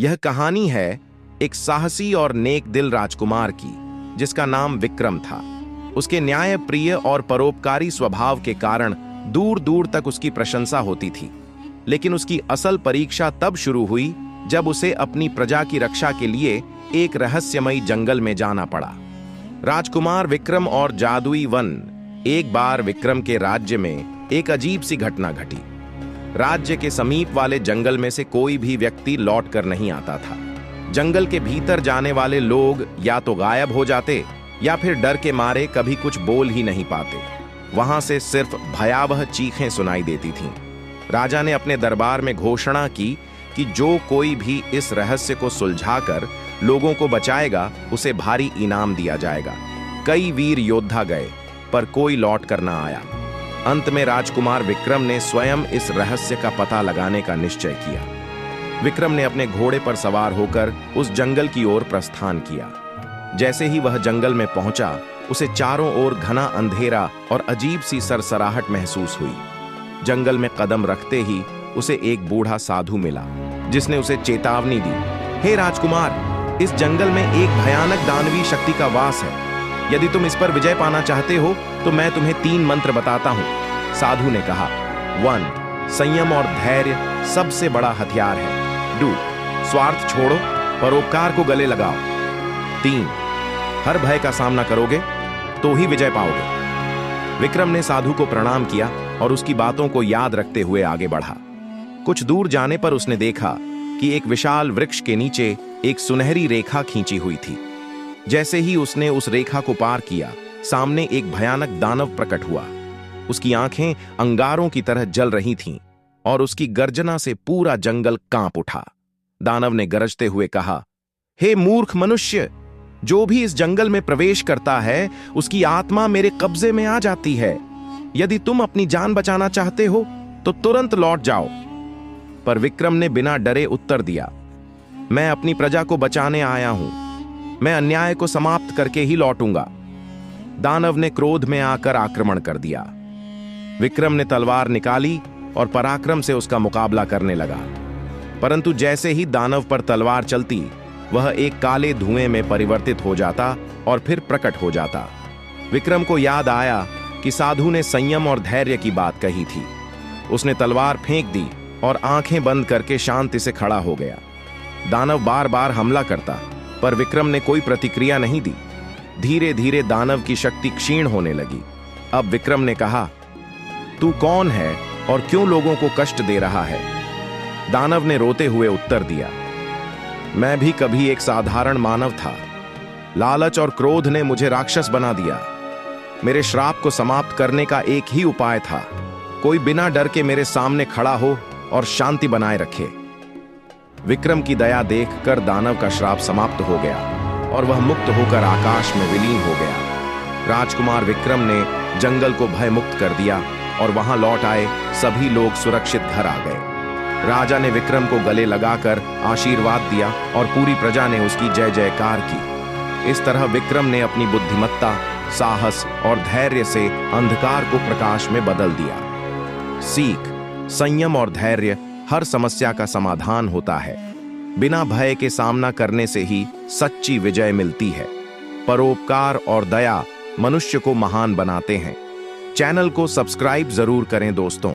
यह कहानी है एक साहसी और नेक दिल राजकुमार की, जिसका नाम विक्रम था। उसके न्याय प्रिय और परोपकारी स्वभाव के कारण दूर दूर तक उसकी प्रशंसा होती थी। लेकिन उसकी असल परीक्षा तब शुरू हुई जब उसे अपनी प्रजा की रक्षा के लिए एक रहस्यमयी जंगल में जाना पड़ा। राजकुमार विक्रम और जादुई वन। एक बार विक्रम के राज्य में एक अजीब सी घटना घटी। राज्य के समीप वाले जंगल में से कोई भी व्यक्ति लौट कर नहीं आता था। जंगल के भीतर जाने वाले लोग या तो गायब हो जाते या फिर डर के मारे कभी कुछ बोल ही नहीं पाते। वहां से सिर्फ भयावह चीखें सुनाई देती थीं। राजा ने अपने दरबार में घोषणा की कि जो कोई भी इस रहस्य को सुलझाकर लोगों को बचाएगा उसे भारी इनाम दिया जाएगा। कई वीर योद्धा गए पर कोई लौट कर ना आया। अंत में राजकुमार विक्रम ने स्वयं इस रहस्य का पता लगाने का निश्चय किया। विक्रम ने अपने घोड़े पर सवार होकर उस जंगल की ओर प्रस्थान किया। जैसे ही वह जंगल में पहुंचा, उसे चारों ओर घना अंधेरा और अजीब सी सरसराहट महसूस हुई। जंगल में कदम रखते ही उसे एक बूढ़ा साधु मिला, जिसने उसे चेतावनी दी। हे राजकुमार, इस जंगल में एक भयानक दानवी शक्ति का वास है। यदि तुम इस पर विजय पाना चाहते हो तो मैं तुम्हें 3 मंत्र बताता हूं। साधु ने कहा। 1. संयम और धैर्य सबसे बड़ा हथियार है। 2. स्वार्थ छोड़ो, परोपकार को गले लगाओ। 3. हर भय का सामना करोगे तो ही विजय पाओगे। विक्रम ने साधु को प्रणाम किया और उसकी बातों को याद रखते हुए आगे बढ़ा। कुछ दूर जाने पर उसने देखा कि एक विशाल वृक्ष के नीचे एक सुनहरी रेखा खींची हुई थी। जैसे ही उसने उस रेखा को पार किया, सामने एक भयानक दानव प्रकट हुआ। उसकी आंखें अंगारों की तरह जल रही थीं और उसकी गर्जना से पूरा जंगल कांप उठा। दानव ने गरजते हुए कहा, हे मूर्ख मनुष्य, जो भी इस जंगल में प्रवेश करता है उसकी आत्मा मेरे कब्जे में आ जाती है। यदि तुम अपनी जान बचाना चाहते हो तो तुरंत लौट जाओ। पर विक्रम ने बिना डरे उत्तर दिया, मैं अपनी प्रजा को बचाने आया हूं। मैं अन्याय को समाप्त करके ही लौटूंगा। दानव ने क्रोध में आकर आक्रमण कर दिया। विक्रम ने तलवार निकाली और पराक्रम से उसका मुकाबला करने लगा। परंतु जैसे ही दानव पर तलवार चलती, वह एक काले धुएं में परिवर्तित हो जाता और फिर प्रकट हो जाता। विक्रम को याद आया कि साधु ने संयम और धैर्य की बात कही थी। उसने तलवार फेंक दी और आंखें बंद करके शांति से खड़ा हो गया। दानव बार बार हमला करता, पर विक्रम ने कोई प्रतिक्रिया नहीं दी। धीरे धीरे दानव की शक्ति क्षीण होने लगी। अब विक्रम ने कहा, तू कौन है और क्यों लोगों को कष्ट दे रहा है? दानव ने रोते हुए उत्तर दिया, मैं भी कभी एक साधारण मानव था। लालच और क्रोध ने मुझे राक्षस बना दिया। मेरे श्राप को समाप्त करने का एक ही उपाय था, कोई बिना डर के मेरे सामने खड़ा हो और शांति बनाए रखे। विक्रम की दया देखकर दानव का श्राप समाप्त हो गया और वह मुक्त होकर आकाश में विलीन हो गया। राजकुमार विक्रम ने जंगल को भय मुक्त कर दिया और वहां लौट आए सभी लोग सुरक्षित घर आ गए। राजा ने विक्रम को गले लगाकर आशीर्वाद दिया और पूरी प्रजा ने उसकी जय जयकार की। इस तरह विक्रम ने अपनी बुद्धिमत्ता, साहस और धैर्य से अंधकार को प्रकाश में बदल दिया। सीख: संयम और धैर्य हर समस्या का समाधान होता है। बिना भय के सामना करने से ही सच्ची विजय मिलती है। परोपकार और दया मनुष्य को महान बनाते हैं। चैनल को सब्सक्राइब जरूर करें दोस्तों।